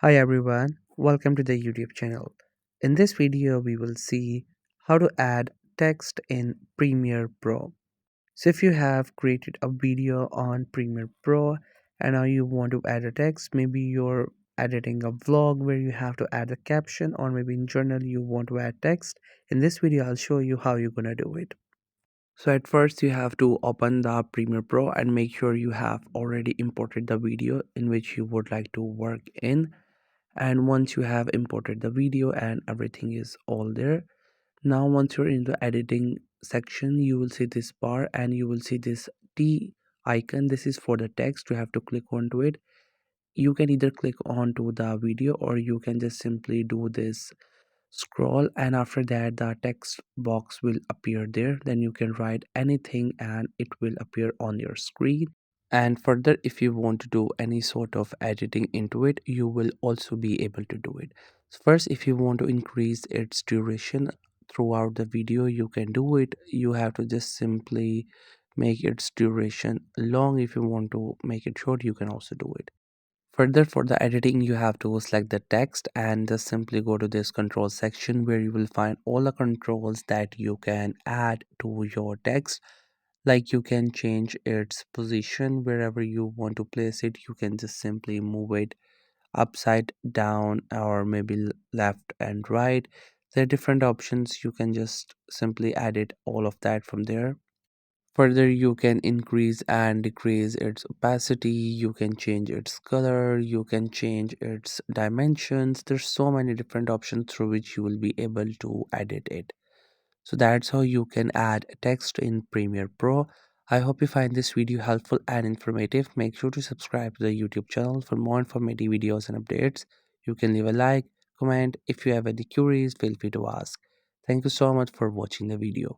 Hi everyone, welcome to the YouTube channel. In this video, we will see how to add text in Premiere Pro. So if you have created a video on Premiere Pro and now you want to add a text, maybe you're editing a vlog where you have to add a caption, or maybe in journal you want to add text. In this video, I'll show you how you're gonna do it. So at first you have to open the Premiere Pro and make sure you have already imported the video in which you would like to work in. And once you have imported the video and everything is all there, now once you're in the editing section, you will see this bar and you will see this T icon. This is for the text. You have to click onto it. You can either click onto the video or you can just simply do this scroll, and after that the text box will appear there. Then you can write anything and it will appear on your screen. And further, if you want to do any sort of editing into it, you will also be able to do it. So first, if you want to increase its duration throughout the video, you can do it. You have to just simply make its duration long. If you want to make it short, you can also do it. Further, for the editing, you have to select the text and just simply go to this control section where you will find all the controls that you can add to your text. Like you can change its position wherever you want to place it. You can just simply move it upside down or maybe left and right. There are different options. You can just simply edit all of that from there. Further, you can increase and decrease its opacity, you can change its color, you can change its dimensions. There's so many different options through which you will be able to edit it. So that's how you can add text in Premiere Pro. I hope you find this video helpful and informative. Make sure to subscribe to the YouTube channel for more informative videos and updates. You can leave a like, comment. If you have any queries, feel free to ask. Thank you so much for watching the video.